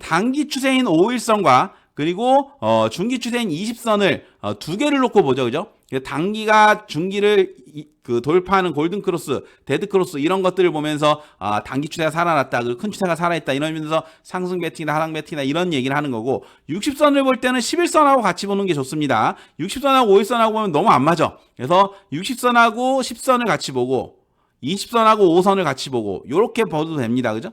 단기 추세인 5일선과 그리고 중기 추세인 20선을 두 개를 놓고 보죠. 그죠? 단기가 중기를 돌파하는 골든 크로스, 데드 크로스 이런 것들을 보면서 단기 추세가 살아났다, 그리고 큰 추세가 살아있다 이러면서 상승 배팅이나 하락 배팅이나 이런 얘기를 하는 거고, 60선을 볼 때는 11선하고 같이 보는 게 좋습니다. 60선하고 5일선하고 보면 너무 안 맞아. 그래서 60선하고 10선을 같이 보고 20선하고 5선을 같이 보고 요렇게 봐도 됩니다. 그죠?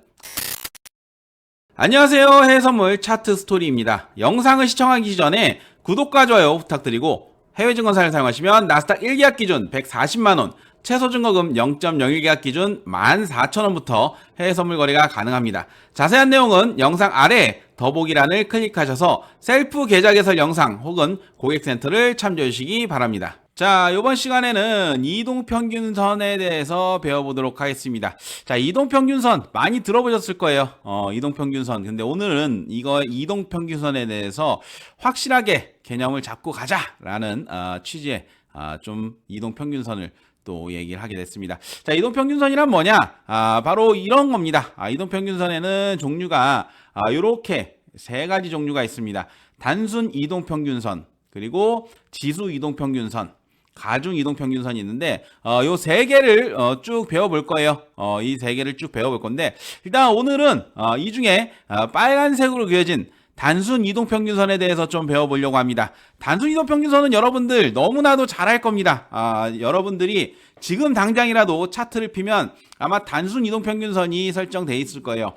안녕하세요. 해외선물 차트 스토리입니다. 영상을 시청하기 전에 구독과 좋아요 부탁드리고, 해외증권사를 사용하시면 나스닥 1계약 기준 140만원, 최소증거금 0.01계약 기준 14,000원부터 해외선물 거래가 가능합니다. 자세한 내용은 영상 아래 더보기란을 클릭하셔서 셀프 계좌 개설 영상 혹은 고객센터를 참조해 주시기 바랍니다. 자, 이번 시간에는 이동평균선에 대해서 배워보도록 하겠습니다. 자, 이동평균선 많이 들어보셨을 거예요. 이동평균선. 근데 오늘은 이동평균선에 대해서 확실하게 개념을 잡고 가자라는 취지의 좀 이동평균선을 또 얘기를 하게 됐습니다. 자, 이동평균선이란 뭐냐? 바로 이런 겁니다. 이동평균선에는 종류가 이렇게 세 가지 종류가 있습니다. 단순 이동평균선, 그리고 지수 이동평균선, 가중 이동평균선이 있는데 요 세 개를 쭉 배워볼 거예요. 이 세 개를 쭉 배워볼 건데, 일단 오늘은 이 중에 빨간색으로 그려진 단순 이동평균선에 대해서 좀 배워보려고 합니다. 단순 이동평균선은 여러분들 너무나도 잘할 겁니다. 여러분들이 지금 당장이라도 차트를 피면 아마 단순 이동평균선이 설정되어 있을 거예요.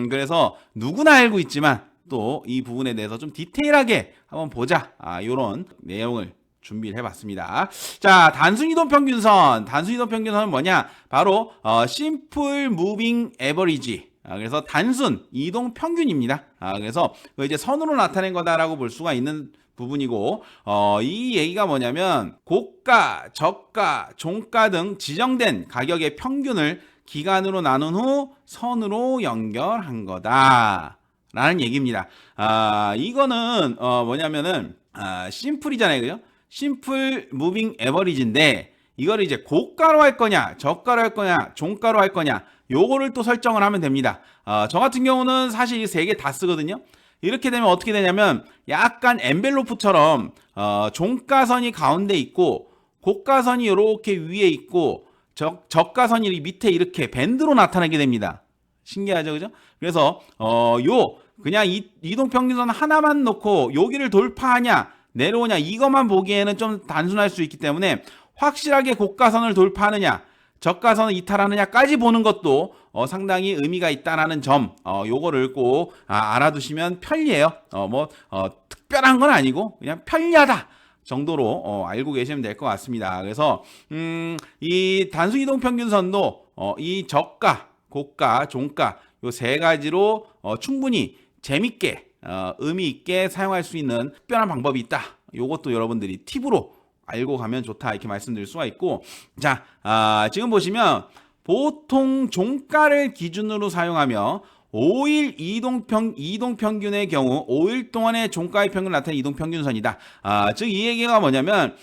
그래서 누구나 알고 있지만 또 이 부분에 대해서 좀 디테일하게 한번 보자, 요런 내용을 준비를 해봤습니다. 자, 단순 이동평균선. 단순 이동평균선은 뭐냐? 바로 Simple Moving Average. 그래서 단순 이동 평균입니다. 그래서 이제 선으로 나타낸 거다라고 볼 수가 있는 부분이고, 이 얘기가 뭐냐면 고가, 저가, 종가 등 지정된 가격의 평균을 기간으로 나눈 후 선으로 연결한 거다 라는 얘기입니다. 이거는 뭐냐면은 심플이잖아요. 그죠? 심플 무빙 에버리지인데, 이거를 이제 고가로 할 거냐, 저가로 할 거냐, 종가로 할 거냐, 요거를 또 설정을 하면 됩니다. 저 같은 경우는 사실 이 세 개 다 쓰거든요. 이렇게 되면 어떻게 되냐면 약간 엔벨로프처럼 종가선이 가운데 있고 고가선이 이렇게 위에 있고 저가선이 밑에 이렇게 밴드로 나타나게 됩니다. 신기하죠, 그죠? 그래서 그냥 이동평균선 하나만 놓고 여기를 돌파하냐 내려오냐 이것만 보기에는 좀 단순할 수 있기 때문에, 확실하게 고가선을 돌파하느냐 저가선을 이탈하느냐까지 보는 것도 상당히 의미가 있다라는 점, 요거를 꼭 알아두시면 편리해요. 특별한 건 아니고 그냥 편리하다 정도로 알고 계시면 될 것 같습니다. 그래서 이 단순 이동평균선도 이 저가, 고가, 종가 요 세 가지로 충분히 재밌게 의미 있게 사용할 수 있는 특별한 방법이 있다. 요것도 여러분들이 팁으로 알고 가면 좋다 이렇게 말씀드릴 수가 있고, 자, 지금 보시면 보통 종가를 기준으로 사용하며 5일 이동평균의 경우 5일 동안의 종가의 평균을 나타내는 이동평균선이다. 즉 이 얘기가 뭐냐면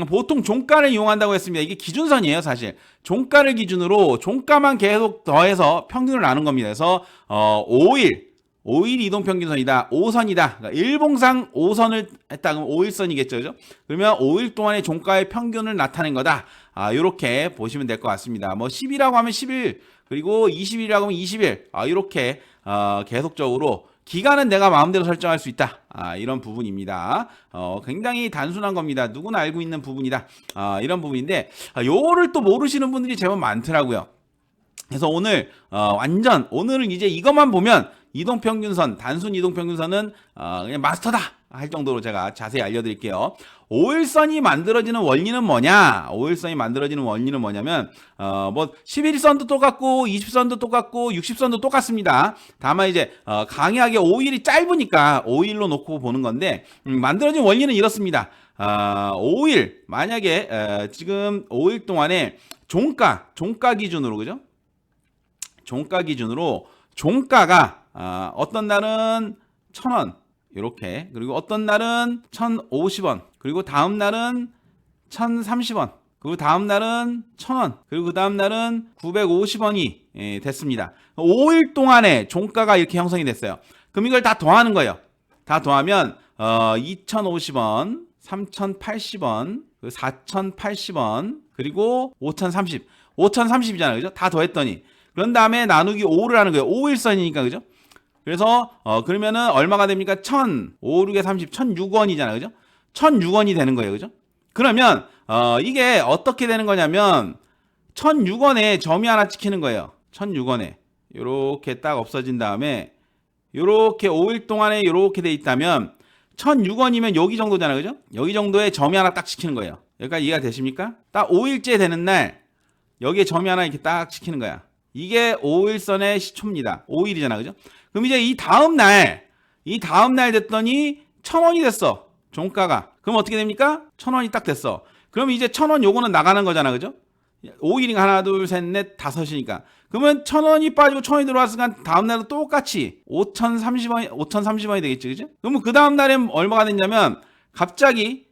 보통 종가를 이용한다고 했습니다. 이게 기준선이에요. 사실 종가를 기준으로 종가만 계속 더해서 평균을 나눈 겁니다. 그래서 5일 이동평균선이다. 5선이다. 그러니까 일봉상 5선을 했다 그러면 5일선이겠죠. 그죠? 그러면 5일 동안의 종가의 평균을 나타낸 거다. 이렇게 보시면 될 것 같습니다. 10이라고 하면 10일, 그리고 20일이라고 하면 20일. 이렇게 계속적으로 기간은 내가 마음대로 설정할 수 있다. 이런 부분입니다. 굉장히 단순한 겁니다. 누구나 알고 있는 부분이다. 이런 부분인데 요거를 또 모르시는 분들이 제법 많더라고요. 그래서 오늘은 이제 이것만 보면 이동평균선, 단순 이동평균선은 그냥 마스터다 할 정도로 제가 자세히 알려드릴게요. 5일선이 만들어지는 원리는 뭐냐? 5일선이 만들어지는 원리는 뭐냐면 11선도 똑같고 20선도 똑같고 60선도 똑같습니다. 다만 이제 강하게 5일이 짧으니까 5일로 놓고 보는 건데, 만들어진 원리는 이렇습니다. 5일 만약에 지금 5일 동안에 종가 기준으로, 그죠? 종가 기준으로 종가가 어떤 날은 1,000원 이렇게, 그리고 어떤 날은 1,050원, 그리고 다음 날은 1,030원, 그리고 다음 날은 1,000원, 그리고 그 다음 날은 950원이 됐습니다. 5일 동안에 종가가 이렇게 형성이 됐어요. 그럼 이걸 다 더하는 거예요. 다 더하면 2,050원, 3,080원, 4,080원, 그리고 5,030. 5,030이잖아요. 그죠? 다 더했더니. 그런 다음에 나누기 5를 하는 거예요. 5일선이니까, 그죠? 그래서, 그러면은 얼마가 됩니까? 5, 6에 30, 1,006원이잖아요. 그죠? 1,006원이 되는 거예요. 그죠? 그러면, 이게 어떻게 되는 거냐면, 1,006원에 점이 하나 찍히는 거예요. 1,006원에. 요렇게 딱 없어진 다음에, 요렇게 5일 동안에 요렇게 돼 있다면, 1,006원이면 여기 정도잖아요. 그죠? 여기 정도에 점이 하나 딱 찍히는 거예요. 여기까지 이해가 되십니까? 딱 5일째 되는 날, 여기에 점이 하나 이렇게 딱 찍히는 거야. 이게 5일선의 시초입니다. 5일이잖아. 그죠? 그럼 이제 이 다음날 됐더니 1,000원이 됐어. 종가가. 그럼 어떻게 됩니까? 1,000원이 딱 됐어. 그럼 이제 1,000원 요거는 나가는 거잖아. 그죠? 5일이니까 하나, 둘, 셋, 넷, 다섯이니까. 그러면 1,000원이 빠지고 1,000원이 들어왔으니까 다음날도 똑같이 5,030원이 되겠지. 그죠? 그러면 그 다음날에 얼마가 됐냐면 갑자기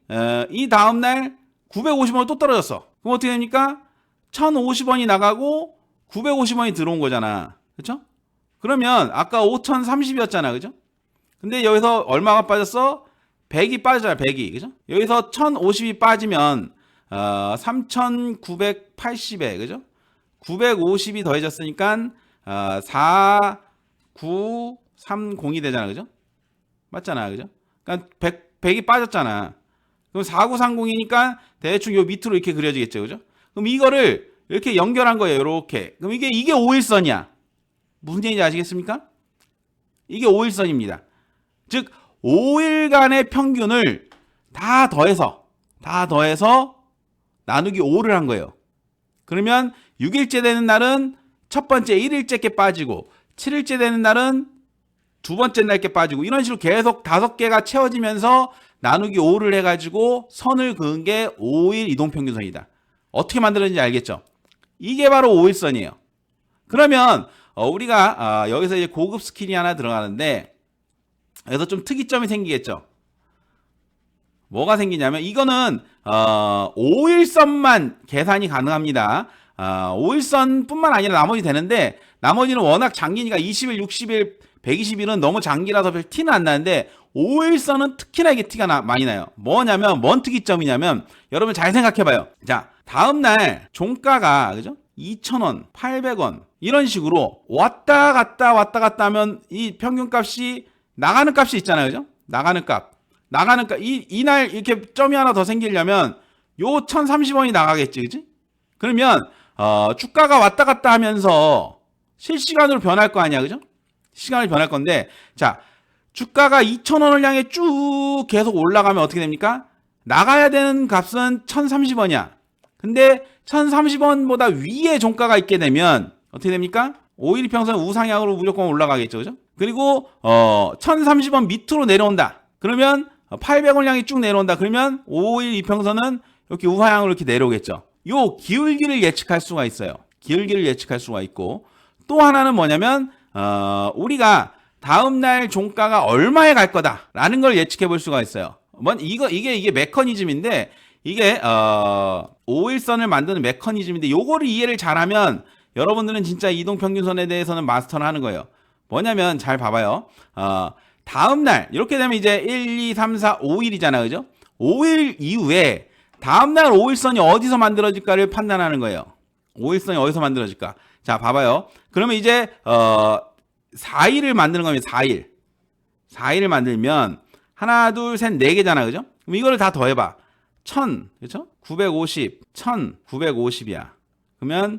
이 다음날 950원이 또 떨어졌어. 그럼 어떻게 됩니까? 1,050원이 나가고 950원이 들어온 거잖아. 그렇죠? 그러면 아까 5,030이었잖아. 그죠? 근데 여기서 얼마가 빠졌어? 100이 빠졌잖아. 100이. 그죠? 여기서 1,050이 빠지면 3,980에 그죠? 950이 더해졌으니까 4,930이 되잖아. 그죠? 맞잖아. 그죠? 그러니까 100이 빠졌잖아. 그럼 4,930이니까 대충 요 밑으로 이렇게 그려지겠죠. 그죠? 그럼 이거를 이렇게 연결한 거예요. 이렇게. 그럼 이게 5일선이야. 무슨 얘기인지 아시겠습니까? 이게 5일선입니다. 즉 5일간의 평균을 다 더해서 나누기 5를 한 거예요. 그러면 6일째 되는 날은 첫 번째 1일째 게 빠지고 7일째 되는 날은 두 번째 날 게 빠지고 이런 식으로 계속 5개가 채워지면서 나누기 5를 해가지고 선을 그은 게 5일 이동평균선이다. 어떻게 만들어진지 알겠죠? 이게 바로 5일선이에요. 그러면 우리가 여기서 이제 고급 스킬이 하나 들어가는데 여기서 좀 특이점이 생기겠죠? 뭐가 생기냐면 이거는 5일선만 계산이 가능합니다. 5일선뿐만 아니라 나머지 되는데 나머지는 워낙 장기니까 20일, 60일, 120일은 너무 장기라서 별 티는 안 나는데 5일선은 특히나 이게 티가 많이 나요. 뭐냐면 뭔 특이점이냐면 여러분 잘 생각해봐요. 자, 다음날 종가가 그죠? 2,000원, 800원 이런 식으로 왔다 갔다 하면 이 평균값이 나가는 값이 있잖아요. 그죠? 나가는 값 이날 이렇게 점이 하나 더 생기려면 요 1,030원이 나가겠지. 그지? 그러면 주가가 왔다 갔다 하면서 실시간으로 변할 거 아니야. 그죠? 시간이 변할 건데 자, 주가가 2,000원을 향해 쭉 계속 올라가면 어떻게 됩니까? 나가야 되는 값은 1,030원이야. 근데 1,030원보다 위에 종가가 있게 되면 어떻게 됩니까? 5일 이평선 우상향으로 무조건 올라가겠죠. 그죠? 그리고 1,030원 밑으로 내려온다. 그러면 800원 향이 쭉 내려온다. 그러면 5일 이평선은 이렇게 우하향으로 이렇게 내려오겠죠. 요 기울기를 예측할 수가 있어요. 기울기를 예측할 수가 있고 또 하나는 뭐냐면 우리가 다음날 종가가 얼마에 갈 거다라는 걸 예측해 볼 수가 있어요. 이게 메커니즘인데 이게 5일선을 만드는 메커니즘인데 요거를 이해를 잘하면 여러분들은 진짜 이동평균선에 대해서는 마스터를 하는 거예요. 뭐냐면 잘 봐봐요. 다음날 이렇게 되면 이제 1, 2, 3, 4, 5일이잖아요. 그죠? 5일 이후에 다음날 5일선이 어디서 만들어질까를 판단하는 거예요. 5일선이 어디서 만들어질까? 자, 봐봐요. 그러면 이제 4일을 만드는 겁니다. 4일을 만들면 하나, 둘, 셋, 4개잖아. 그죠? 그럼 이거를 다 더해봐. 1,000, 그죠? 950, 1,950이야. 그러면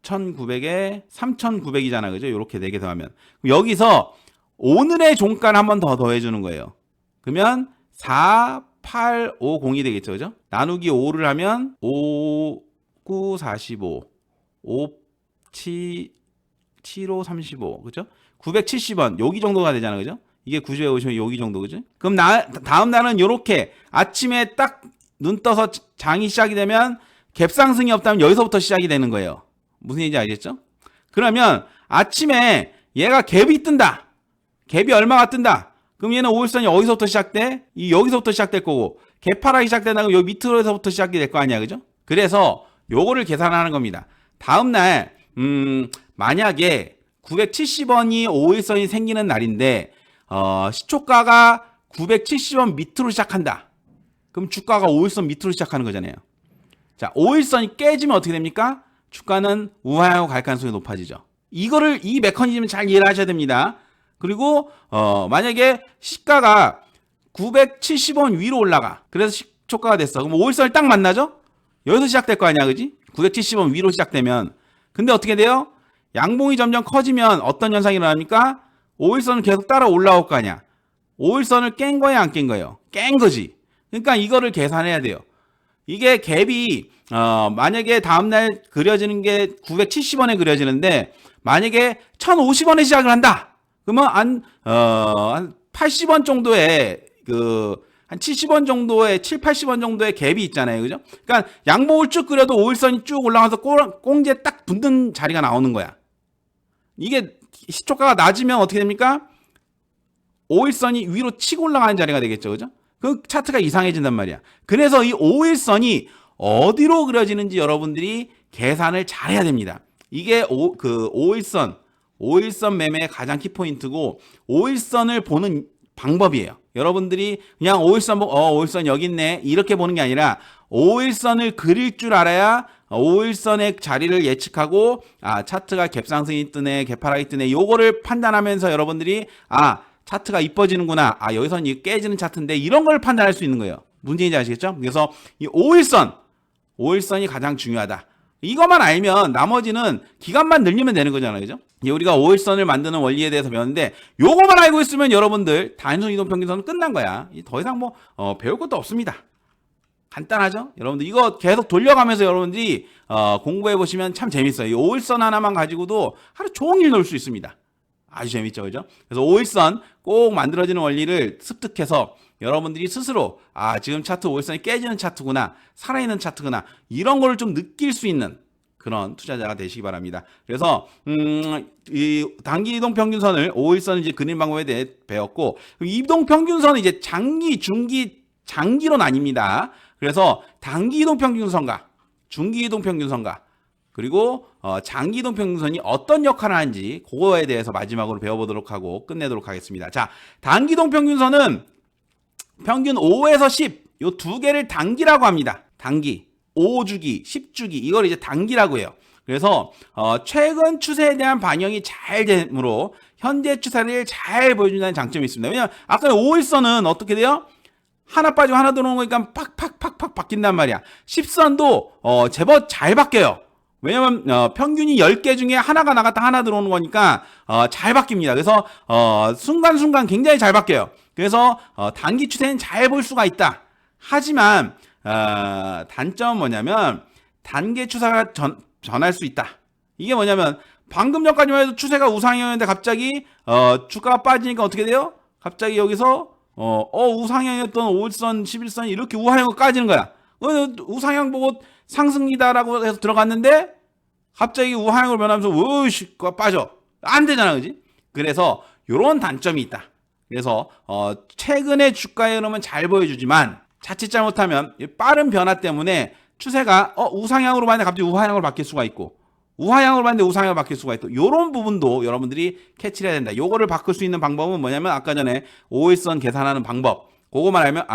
1,900에 3,900이잖아. 그죠? 요렇게 4개 더하면. 그럼 여기서 오늘의 종가를 한 번 더 더해주는 거예요. 그러면 4,850이 되겠죠. 그죠? 나누기 5를 하면 5, 9, 45, 5, 7, 7, 5, 35. 그죠? 970원. 여기 정도가 되잖아. 그죠? 이게 950원 여기 정도. 그죠? 그럼 다음 날은 요렇게 아침에 딱 눈 떠서 장이 시작이 되면 갭상승이 없다면 여기서부터 시작이 되는 거예요. 무슨 얘기인지 알겠죠? 그러면 아침에 얘가 갭이 뜬다. 갭이 얼마가 뜬다. 그럼 얘는 5일선이 어디서부터 시작돼? 여기서부터 시작될 거고 갭하락이 시작된다면 여기 밑으로서부터 시작이 될 거 아니야. 그죠? 그래서 요거를 계산하는 겁니다. 다음날 만약에 970원이 5일선이 생기는 날인데 시초가가 970원 밑으로 시작한다. 그럼 주가가 5일선 밑으로 시작하는 거잖아요. 자, 5일선이 깨지면 어떻게 됩니까? 주가는 우하향으로 갈 가능성이 높아지죠. 이 메커니즘을 잘 이해를 하셔야 됩니다. 그리고 만약에 시가가 970원 위로 올라가. 그래서 시초가가 됐어. 그럼 5일선을 딱 만나죠? 여기서 시작될 거 아니야, 그지? 970원 위로 시작되면. 근데 어떻게 돼요? 양봉이 점점 커지면 어떤 현상이 일어납니까? 5일선은 계속 따라 올라올 거 아니야. 5일선을 깬 거예요, 안 깬 거예요? 깬 거지. 그러니까 이거를 계산해야 돼요. 이게 갭이 만약에 다음날 그려지는 게 970원에 그려지는데 만약에 1050원에 시작을 한다. 그러면 한 80원 정도의 한 70원 정도의 7, 80원 정도의 갭이 있잖아요. 그죠? 그러니까 양봉을 쭉 그려도 5일선이 쭉 올라가서 꽁지에 딱 붙는 자리가 나오는 거야. 이게 시초가가 낮으면 어떻게 됩니까? 5일선이 위로 치고 올라가는 자리가 되겠죠. 그죠? 그 차트가 이상해진단 말이야. 그래서 이 5일선이 어디로 그려지는지 여러분들이 계산을 잘 해야 됩니다. 이게 5일선 매매의 가장 키포인트고 5일선을 보는 방법이에요. 여러분들이 그냥 5일선 여기 있네 이렇게 보는 게 아니라 5일선을 그릴 줄 알아야 5일선의 자리를 예측하고 차트가 갭상승이 뜨네 갭하락이 뜨네 요거를 판단하면서 여러분들이 차트가 이뻐지는구나. 여기서는 깨지는 차트인데 이런 걸 판단할 수 있는 거예요. 문제인지 아시겠죠? 그래서 이 5일선이 가장 중요하다. 이것만 알면 나머지는 기간만 늘리면 되는 거잖아요. 그죠? 우리가 5일선을 만드는 원리에 대해서 배웠는데 요거만 알고 있으면 여러분들 단순 이동평균선은 끝난 거야. 더 이상 배울 것도 없습니다. 간단하죠? 여러분들 이거 계속 돌려가면서 여러분들이 공부해 보시면 참 재밌어요. 이 5일선 하나만 가지고도 하루 종일 놀 수 있습니다. 아주 재밌죠, 그죠? 그래서 5일선 꼭 만들어지는 원리를 습득해서 여러분들이 스스로 지금 차트 5일선이 깨지는 차트구나, 살아있는 차트구나 이런 걸 좀 느낄 수 있는 그런 투자자가 되시기 바랍니다. 그래서 이 단기 이동 평균선을 5일선 이제 그림 방법에 대해 배웠고 이동 평균선은 이제 장기, 중기, 장기로 나뉩니다. 그래서 단기 이동 평균선과 중기 이동 평균선과 그리고 장기 이동 평균선이 어떤 역할을 하는지 그거에 대해서 마지막으로 배워보도록 하고 끝내도록 하겠습니다. 자, 단기 이동 평균선은 평균 5에서 10 요 두 개를 단기라고 합니다. 단기 5주기, 10주기 이걸 이제 단기라고 해요. 그래서 최근 추세에 대한 반영이 잘 되므로 현재 추세를 잘 보여준다는 장점이 있습니다. 왜냐하면 아까 5일선은 어떻게 돼요? 하나 빠지고 하나 들어오는 거니까 팍팍팍팍 바뀐단 말이야. 10선도 제법 잘 바뀌어요. 왜냐면 평균이 10개 중에 하나가 나갔다 하나 들어오는 거니까 잘 바뀝니다. 그래서 순간순간 굉장히 잘 바뀌어요. 그래서 단기 추세는 잘 볼 수가 있다. 하지만 단점은 뭐냐면 단기 추세가 전할 수 있다. 이게 뭐냐면 방금 전까지만 해도 추세가 우상향이었는데 갑자기 주가가 빠지니까 어떻게 돼요? 갑자기 여기서 우상향이었던 5일선, 11선 이렇게 우하향으로 까지는 거야. 우상향 보고 상승이다라고 해서 들어갔는데 갑자기 우하향으로 변하면서 우씨 빠져. 안 되잖아, 그지? 그래서 이런 단점이 있다. 그래서 최근의 주가의 흐름은 잘 보여주지만 자칫 잘못하면 빠른 변화 때문에 추세가 우상향으로 봤는데 갑자기 우하향으로 바뀔 수가 있고 우하향으로 봤는데 우상향으로 바뀔 수가 있고 이런 부분도 여러분들이 캐치를 해야 된다. 요거를 바꿀 수 있는 방법은 뭐냐면 아까 전에 5일선 계산하는 방법 그거만 알면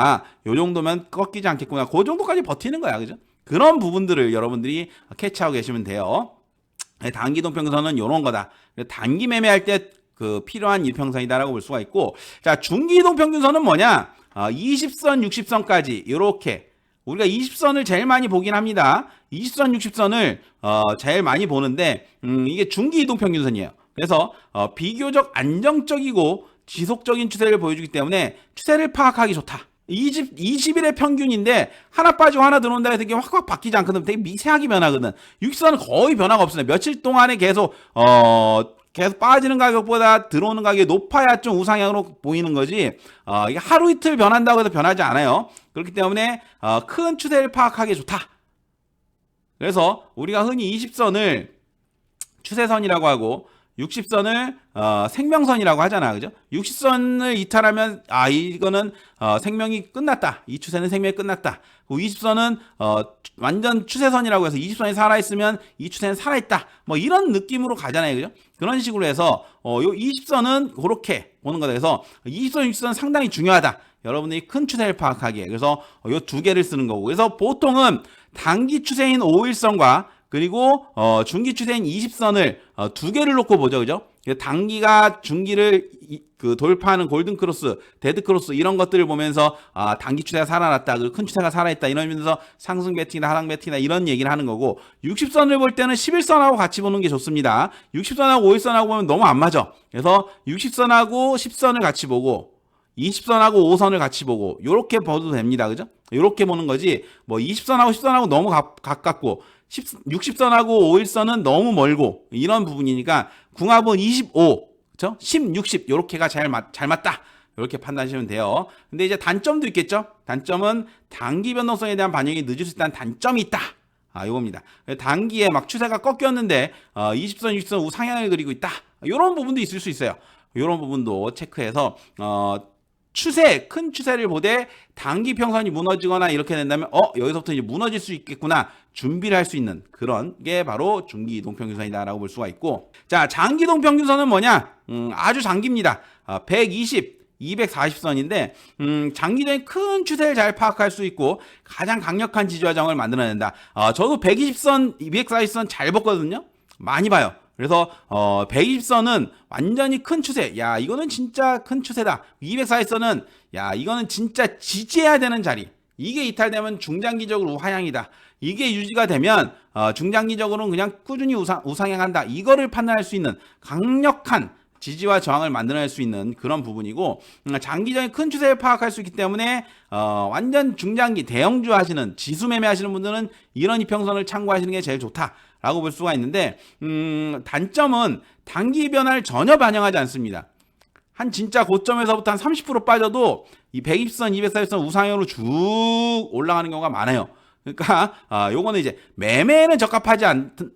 요 정도면 꺾이지 않겠구나. 그 정도까지 버티는 거야. 그죠? 그런 부분들을 여러분들이 캐치하고 계시면 돼요. 단기 이동평균선은 요런 거다. 단기 매매할 때 필요한 이평선이다라고 볼 수가 있고 자 중기 이동평균선은 뭐냐 20선 60선까지 이렇게 우리가 20선을 제일 많이 보긴 합니다. 20선 60선을 제일 많이 보는데 이게 중기 이동평균선이에요. 그래서 비교적 안정적이고 지속적인 추세를 보여주기 때문에 추세를 파악하기 좋다. 20일의 평균인데 하나 빠지고 하나 들어온다 해서 이게 확 바뀌지 않거든. 되게 미세하게 변하거든. 60선은 거의 변화가 없습니다. 며칠 동안에 계속 빠지는 가격보다 들어오는 가격이 높아야 좀 우상향으로 보이는 거지 이게 하루 이틀 변한다고 해서 변하지 않아요. 그렇기 때문에 큰 추세를 파악하기 좋다. 그래서 우리가 흔히 20선을 추세선이라고 하고 60선을 생명선이라고 하잖아. 그죠? 60선을 이탈하면 이거는 생명이 끝났다. 이 추세는 생명이 끝났다. 20선은 완전 추세선이라고 해서 20선이 살아있으면 이 추세는 살아있다. 뭐 이런 느낌으로 가잖아요. 그죠? 그런 식으로 해서 요 20선은 그렇게 보는 거다. 그래서 20선, 60선 상당히 중요하다. 여러분들이 큰 추세를 파악하기에. 그래서 요 두 개를 쓰는 거고. 그래서 보통은 단기 추세인 5일선과 그리고 중기 추세인 20선을 두 개를 놓고 보죠. 그죠? 단기가 중기를 돌파하는 골든 크로스, 데드 크로스 이런 것들을 보면서 단기 추세가 살아났다. 그리고 큰 추세가 살아있다. 이러면서 상승 배팅이나 하락 배팅이나 이런 얘기를 하는 거고 60선을 볼 때는 11선하고 같이 보는 게 좋습니다. 60선하고 5일선하고 보면 너무 안 맞아. 그래서 60선하고 10선을 같이 보고 20선하고 5선을 같이 보고 요렇게 봐도 됩니다. 그죠? 요렇게 보는 거지. 뭐 20선하고 10선하고 너무 가깝고 60선하고 5일선은 너무 멀고 이런 부분이니까 궁합은 25, 그렇죠? 10, 60 요렇게가 잘 맞다. 이렇게 판단하시면 돼요. 근데 이제 단점도 있겠죠? 단점은 단기 변동성에 대한 반영이 늦을 수 있다는 단점이 있다. 요겁니다. 단기에 막 추세가 꺾였는데 20선, 60선 우상향을 그리고 있다. 이런 부분도 있을 수 있어요. 이런 부분도 체크해서 큰 추세를 보되 단기 평선이 무너지거나 이렇게 된다면 여기서부터 이제 무너질 수 있겠구나 준비를 할 수 있는 그런 게 바로 중기 이동평균선이다라고 볼 수가 있고, 자 장기 이동평균선은 뭐냐? 아주 장기입니다. 120, 240선인데 장기적인 큰 추세를 잘 파악할 수 있고 가장 강력한 지지화정을 만들어낸다. 저도 120선, 240선 잘 봤거든요. 많이 봐요. 그래서 120선은 완전히 큰 추세. 야 이거는 진짜 큰 추세다. 240선은 야 이거는 진짜 지지해야 되는 자리. 이게 이탈되면 중장기적으로 우하향이다. 이게 유지가 되면 중장기적으로는 그냥 꾸준히 우상향한다. 이거를 판단할 수 있는 강력한 지지와 저항을 만들어낼 수 있는 그런 부분이고, 장기적인 큰 추세를 파악할 수 있기 때문에 완전 중장기 대형주 하시는 지수 매매하시는 분들은 이런 이평선을 참고하시는 게 제일 좋다라고 볼 수가 있는데, 단점은 단기 변화를 전혀 반영하지 않습니다. 한 진짜 고점에서부터 한 30% 빠져도 이 120선, 240선 우상향으로 쭉 올라가는 경우가 많아요. 그러니까 요거는 이제 매매는 적합하지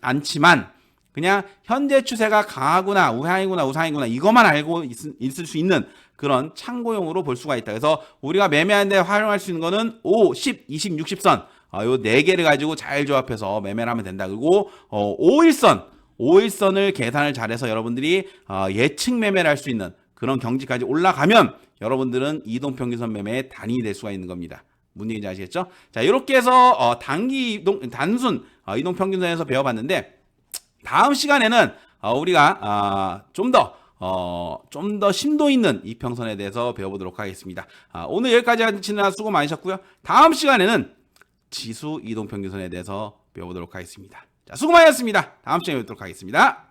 않지만 그냥 현재 추세가 강하구나, 우상이구나 이것만 알고 있을 수 있는 그런 참고용으로 볼 수가 있다. 그래서 우리가 매매하는데 활용할 수 있는 거는 5, 10, 20, 60선 요 4개를 가지고 잘 조합해서 매매를 하면 된다. 그리고 5일선을 계산을 잘해서 여러분들이 예측 매매를 할 수 있는 그런 경지까지 올라가면 여러분들은 이동평균선 매매의 단이 될 수가 있는 겁니다. 무슨 얘기인지 아시겠죠? 자, 이렇게 해서 단순 이동평균선에서 배워봤는데, 다음 시간에는 우리가 좀 더 심도 있는 이평선에 대해서 배워보도록 하겠습니다. 오늘 여기까지 하시느라 수고 많으셨고요. 다음 시간에는 지수 이동평균선에 대해서 배워보도록 하겠습니다. 자, 수고 많으셨습니다. 다음 시간에 뵙도록 하겠습니다.